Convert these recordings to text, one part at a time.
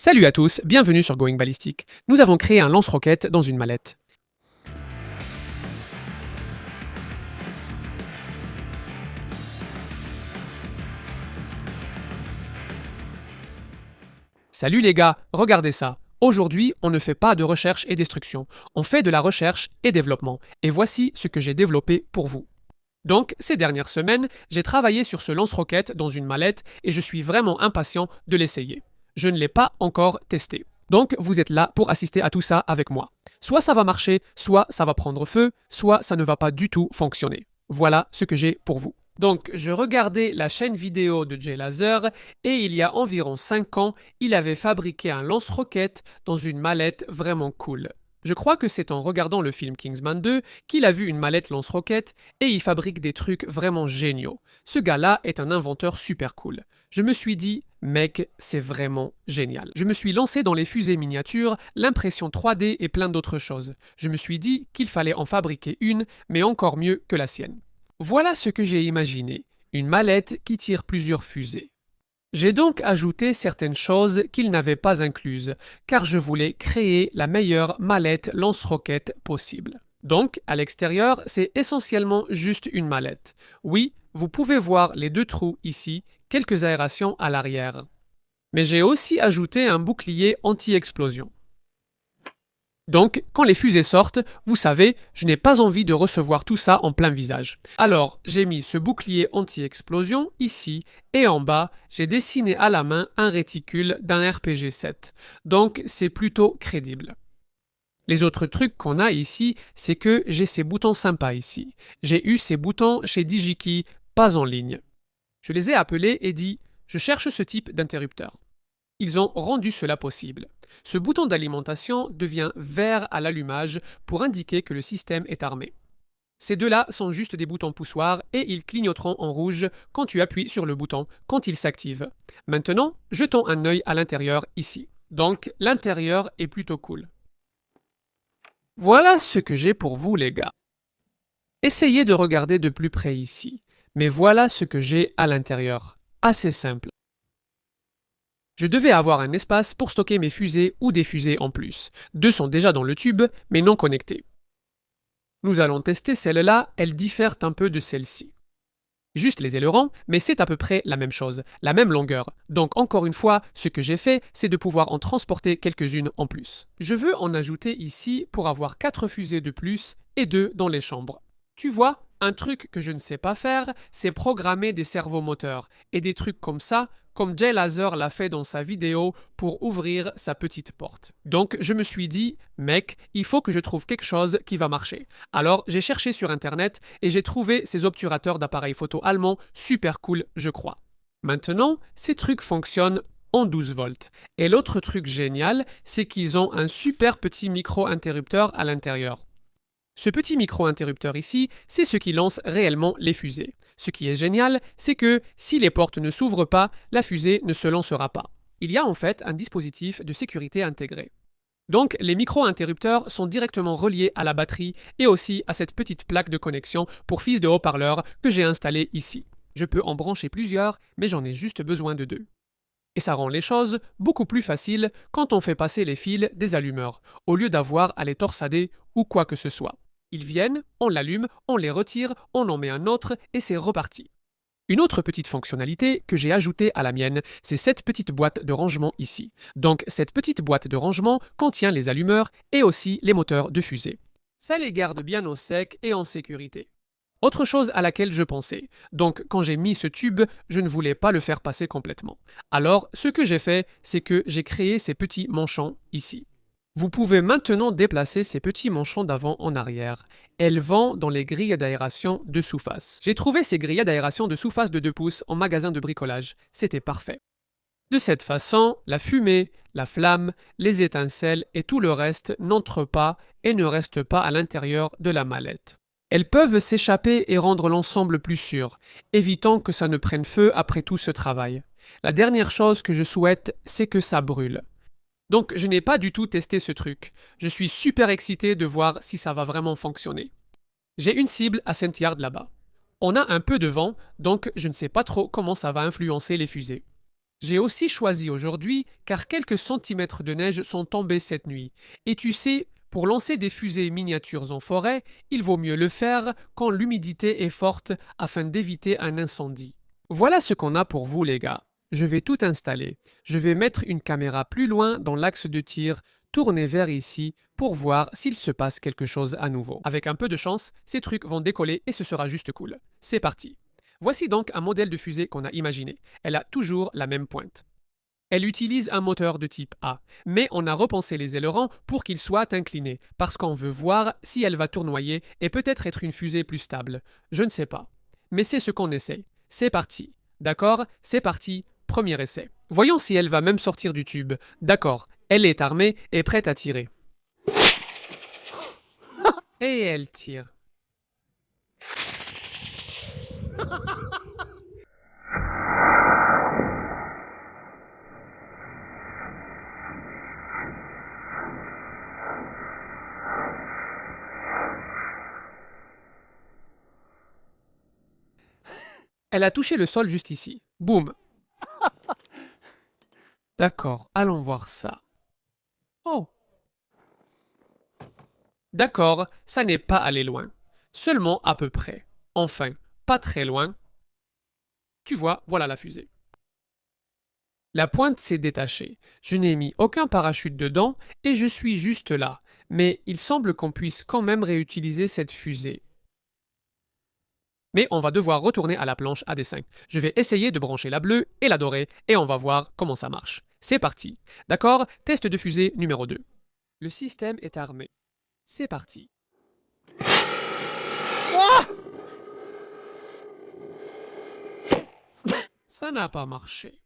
Salut à tous, bienvenue sur Going Ballistic. Nous avons créé un lance-roquette dans une mallette. Salut les gars, regardez ça. Aujourd'hui, on ne fait pas de recherche et destruction, on fait de la recherche et développement. Et voici ce que j'ai développé pour vous. Donc, ces dernières semaines, j'ai travaillé sur ce lance-roquette dans une mallette et je suis vraiment impatient de l'essayer. Je ne l'ai pas encore testé. Donc, vous êtes là pour assister à tout ça avec moi. Soit ça va marcher, soit ça va prendre feu, soit ça ne va pas du tout fonctionner. Voilà ce que j'ai pour vous. Donc, je regardais la chaîne vidéo de Jay Laser et il y a environ 5 ans, il avait fabriqué un lance-roquette dans une mallette vraiment cool. Je crois que c'est en regardant le film Kingsman 2 qu'il a vu une mallette lance-roquette et il fabrique des trucs vraiment géniaux. Ce gars-là est un inventeur super cool. Je me suis dit, mec, c'est vraiment génial. Je me suis lancé dans les fusées miniatures, l'impression 3D et plein d'autres choses. Je me suis dit qu'il fallait en fabriquer une, mais encore mieux que la sienne. Voilà ce que j'ai imaginé, une mallette qui tire plusieurs fusées. J'ai donc ajouté certaines choses qu'il n'avait pas incluses, car je voulais créer la meilleure mallette lance-roquette possible. Donc, à l'extérieur, c'est essentiellement juste une mallette. Oui, vous pouvez voir les 2 trous ici, quelques aérations à l'arrière. Mais j'ai aussi ajouté un bouclier anti-explosion. Donc, quand les fusées sortent, vous savez, je n'ai pas envie de recevoir tout ça en plein visage. Alors, j'ai mis ce bouclier anti-explosion ici, et en bas, j'ai dessiné à la main un réticule d'un RPG-7. Donc, c'est plutôt crédible. Les autres trucs qu'on a ici, c'est que j'ai ces boutons sympas ici. J'ai eu ces boutons chez DigiKey, pas en ligne. Je les ai appelés et dit « Je cherche ce type d'interrupteur ». Ils ont rendu cela possible. Ce bouton d'alimentation devient vert à l'allumage pour indiquer que le système est armé. Ces deux-là sont juste des boutons poussoirs et ils clignoteront en rouge quand tu appuies sur le bouton, quand il s'active. Maintenant, jetons un œil à l'intérieur ici. Donc, l'intérieur est plutôt cool. Voilà ce que j'ai pour vous les gars. Essayez de regarder de plus près ici. Mais voilà ce que j'ai à l'intérieur. Assez simple. Je devais avoir un espace pour stocker mes fusées ou des fusées en plus. 2 sont déjà dans le tube, mais non connectées. Nous allons tester celle-là, elle diffère un peu de celle-ci. Juste les ailerons, mais c'est à peu près la même chose, la même longueur. Donc encore une fois, ce que j'ai fait, c'est de pouvoir en transporter quelques-unes en plus. Je veux en ajouter ici pour avoir 4 fusées de plus et 2 dans les chambres. Tu vois, un truc que je ne sais pas faire, c'est programmer des servomoteurs. Et des trucs comme ça, comme Jay Laser l'a fait dans sa vidéo pour ouvrir sa petite porte. Donc je me suis dit, mec, il faut que je trouve quelque chose qui va marcher. Alors j'ai cherché sur internet et j'ai trouvé ces obturateurs d'appareils photo allemands super cool, je crois. Maintenant, ces trucs fonctionnent en 12 volts. Et l'autre truc génial, c'est qu'ils ont un super petit micro-interrupteur à l'intérieur. Ce petit micro-interrupteur ici, c'est ce qui lance réellement les fusées. Ce qui est génial, c'est que si les portes ne s'ouvrent pas, la fusée ne se lancera pas. Il y a en fait un dispositif de sécurité intégré. Donc les micro-interrupteurs sont directement reliés à la batterie et aussi à cette petite plaque de connexion pour fils de haut-parleur que j'ai installée ici. Je peux en brancher plusieurs, mais j'en ai juste besoin de 2. Et ça rend les choses beaucoup plus faciles quand on fait passer les fils des allumeurs, au lieu d'avoir à les torsader ou quoi que ce soit. Ils viennent, on l'allume, on les retire, on en met un autre et c'est reparti. Une autre petite fonctionnalité que j'ai ajoutée à la mienne, c'est cette petite boîte de rangement ici. Donc cette petite boîte de rangement contient les allumeurs et aussi les moteurs de fusée. Ça les garde bien au sec et en sécurité. Autre chose à laquelle je pensais. Donc quand j'ai mis ce tube, je ne voulais pas le faire passer complètement. Alors ce que j'ai fait, c'est que j'ai créé ces petits manchons ici. Vous pouvez maintenant déplacer ces petits manchons d'avant en arrière. Elles vont dans les grilles d'aération de sous-face. J'ai trouvé ces grilles d'aération de sous-face de 2 pouces en magasin de bricolage. C'était parfait. De cette façon, la fumée, la flamme, les étincelles et tout le reste n'entrent pas et ne restent pas à l'intérieur de la mallette. Elles peuvent s'échapper et rendre l'ensemble plus sûr, évitant que ça ne prenne feu après tout ce travail. La dernière chose que je souhaite, c'est que ça brûle. Donc je n'ai pas du tout testé ce truc. Je suis super excité de voir si ça va vraiment fonctionner. J'ai une cible à Saint-Yard là-bas. On a un peu de vent, donc je ne sais pas trop comment ça va influencer les fusées. J'ai aussi choisi aujourd'hui car quelques centimètres de neige sont tombés cette nuit. Et tu sais, pour lancer des fusées miniatures en forêt, il vaut mieux le faire quand l'humidité est forte afin d'éviter un incendie. Voilà ce qu'on a pour vous les gars. Je vais tout installer. Je vais mettre une caméra plus loin dans l'axe de tir, tourner vers ici pour voir s'il se passe quelque chose à nouveau. Avec un peu de chance, ces trucs vont décoller et ce sera juste cool. C'est parti. Voici donc un modèle de fusée qu'on a imaginé. Elle a toujours la même pointe. Elle utilise un moteur de type A, mais on a repensé les ailerons pour qu'ils soient inclinés, parce qu'on veut voir si elle va tournoyer et peut-être être une fusée plus stable. Je ne sais pas. Mais c'est ce qu'on essaie. C'est parti. D'accord? C'est parti. Premier essai. Voyons si elle va même sortir du tube. D'accord. Elle est armée et prête à tirer. Et elle tire. Elle a touché le sol juste ici. Boum. D'accord, allons voir ça. Oh. D'accord, ça n'est pas allé loin. Seulement à peu près. Enfin, pas très loin. Tu vois, voilà la fusée. La pointe s'est détachée. Je n'ai mis aucun parachute dedans et je suis juste là. Mais il semble qu'on puisse quand même réutiliser cette fusée. Mais on va devoir retourner à la planche à dessin. Je vais essayer de brancher la bleue et la dorée et on va voir comment ça marche. C'est parti. D'accord? Test de fusée numéro 2. Le système est armé. C'est parti. Ça n'a pas marché.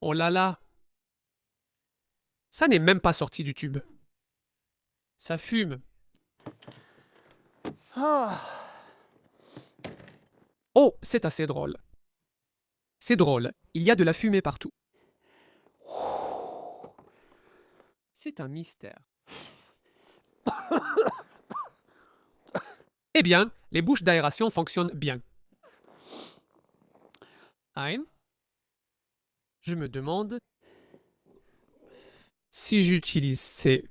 Oh là là. Ça n'est même pas sorti du tube. Ça fume. Oh, c'est assez drôle. C'est drôle, il y a de la fumée partout. C'est un mystère. Eh bien, les bouches d'aération fonctionnent bien. Hein? Je me demande si j'utilise ces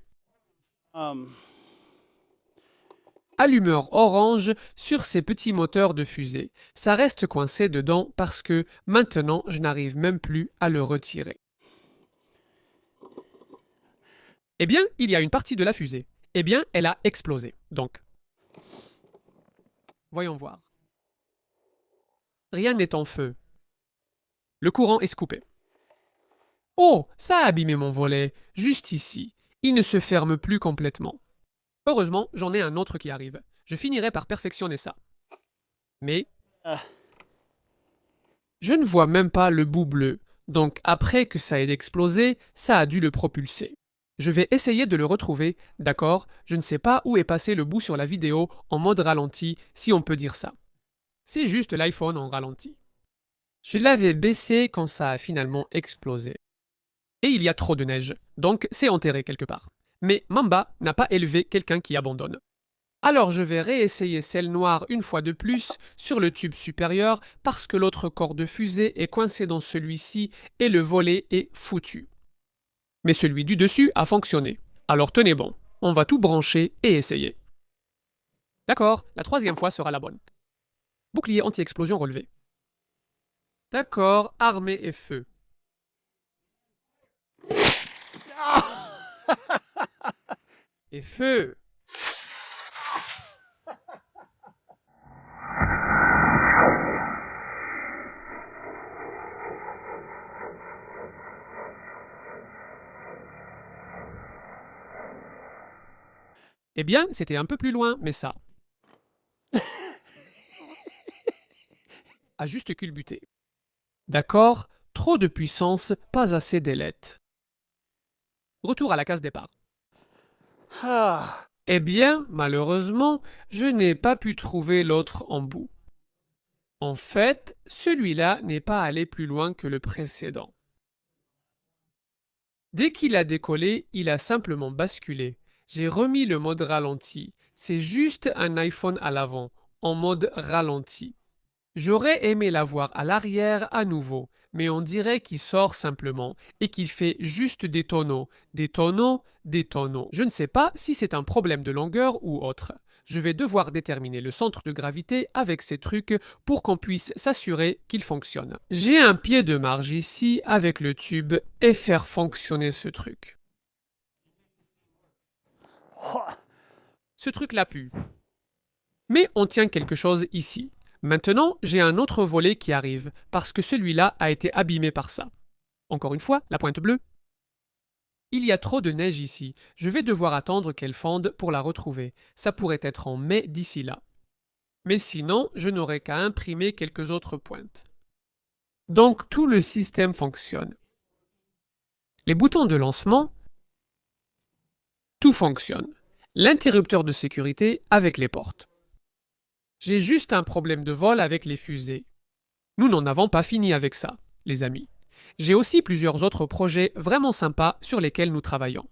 allumeurs orange sur ces petits moteurs de fusée. Ça reste coincé dedans parce que maintenant je n'arrive même plus à le retirer. Eh bien, il y a une partie de la fusée. Eh bien, elle a explosé. Donc, voyons voir. Rien n'est en feu. Le courant est coupé. Oh, ça a abîmé mon volet, juste ici. Il ne se ferme plus complètement. Heureusement, j'en ai un autre qui arrive. Je finirai par perfectionner ça. Mais je ne vois même pas le bout bleu, donc après que ça ait explosé, ça a dû le propulser. Je vais essayer de le retrouver, d'accord? Je ne sais pas où est passé le bout sur la vidéo en mode ralenti, si on peut dire ça. C'est juste l'iPhone en ralenti. Je l'avais baissé quand ça a finalement explosé. Et il y a trop de neige, donc c'est enterré quelque part. Mais Mamba n'a pas élevé quelqu'un qui abandonne. Alors je vais réessayer celle noire une fois de plus sur le tube supérieur parce que l'autre corps de fusée est coincé dans celui-ci et le volet est foutu. Mais celui du dessus a fonctionné. Alors tenez bon, on va tout brancher et essayer. D'accord, la troisième fois sera la bonne. Bouclier anti-explosion relevé. D'accord, armée et feu. Et feu! Eh bien, c'était un peu plus loin, mais ça a juste culbuté. D'accord, trop de puissance, pas assez d'ailettes. Retour à la case départ. Eh bien, malheureusement, je n'ai pas pu trouver l'autre embout. En fait, celui-là n'est pas allé plus loin que le précédent. Dès qu'il a décollé, il a simplement basculé. J'ai remis le mode ralenti. C'est juste un iPhone à l'avant, en mode ralenti. J'aurais aimé l'avoir à l'arrière à nouveau, mais on dirait qu'il sort simplement et qu'il fait juste des tonneaux, des tonneaux, des tonneaux. Je ne sais pas si c'est un problème de longueur ou autre. Je vais devoir déterminer le centre de gravité avec ces trucs pour qu'on puisse s'assurer qu'il fonctionne. J'ai un pied de marge ici avec le tube et faire fonctionner ce truc. Ce truc-là pue. Mais on tient quelque chose ici. Maintenant, j'ai un autre volet qui arrive, parce que celui-là a été abîmé par ça. Encore une fois, la pointe bleue. Il y a trop de neige ici. Je vais devoir attendre qu'elle fonde pour la retrouver. Ça pourrait être en mai d'ici là. Mais sinon, je n'aurai qu'à imprimer quelques autres pointes. Donc tout le système fonctionne. Les boutons de lancement, tout fonctionne. L'interrupteur de sécurité avec les portes. J'ai juste un problème de vol avec les fusées. Nous n'en avons pas fini avec ça, les amis. J'ai aussi plusieurs autres projets vraiment sympas sur lesquels nous travaillons.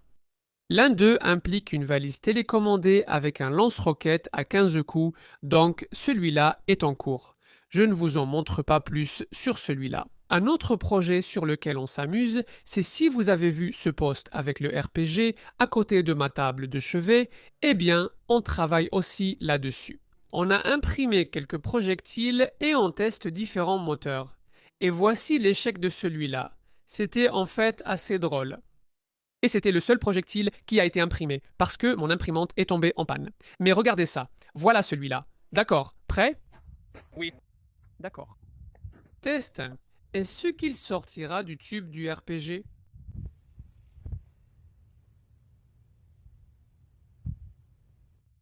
L'un d'eux implique une valise télécommandée avec un lance-roquette à 15 coups, donc celui-là est en cours. Je ne vous en montre pas plus sur celui-là. Un autre projet sur lequel on s'amuse, c'est si vous avez vu ce poste avec le RPG à côté de ma table de chevet, eh bien, on travaille aussi là-dessus. On a imprimé quelques projectiles et on teste différents moteurs. Et voici l'échec de celui-là. C'était en fait assez drôle. Et c'était le seul projectile qui a été imprimé, parce que mon imprimante est tombée en panne. Mais regardez ça, voilà celui-là. D'accord, prêt? Oui. D'accord. Test. Est-ce qu'il sortira du tube du RPG?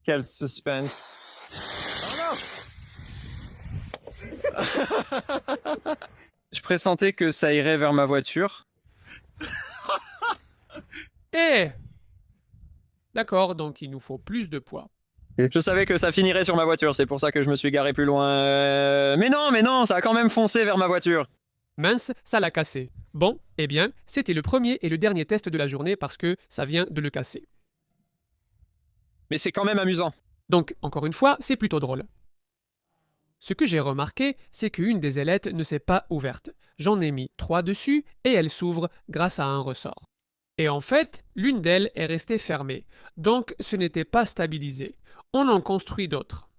Quel suspense. Oh non! Je pressentais que ça irait vers ma voiture. Eh! D'accord, donc il nous faut plus de poids. Je savais que ça finirait sur ma voiture, c'est pour ça que je me suis garé plus loin. Mais non, ça a quand même foncé vers ma voiture. Mince, ça l'a cassé. Bon, eh bien, c'était le premier et le dernier test de la journée parce que ça vient de le casser. Mais c'est quand même amusant. Donc, encore une fois, c'est plutôt drôle. Ce que j'ai remarqué, c'est qu'une des ailettes ne s'est pas ouverte. J'en ai mis 3 dessus et elle s'ouvre grâce à un ressort. Et en fait, l'une d'elles est restée fermée, donc ce n'était pas stabilisé. On en construit d'autres.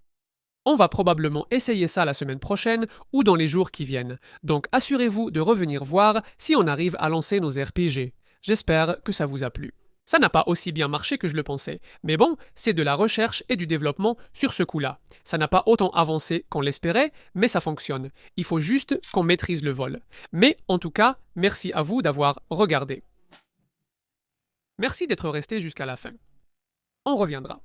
On va probablement essayer ça la semaine prochaine ou dans les jours qui viennent, donc assurez-vous de revenir voir si on arrive à lancer nos RPG. J'espère que ça vous a plu. Ça n'a pas aussi bien marché que je le pensais, mais bon, c'est de la recherche et du développement sur ce coup-là. Ça n'a pas autant avancé qu'on l'espérait, mais ça fonctionne. Il faut juste qu'on maîtrise le vol. Mais en tout cas, merci à vous d'avoir regardé. Merci d'être resté jusqu'à la fin. On reviendra.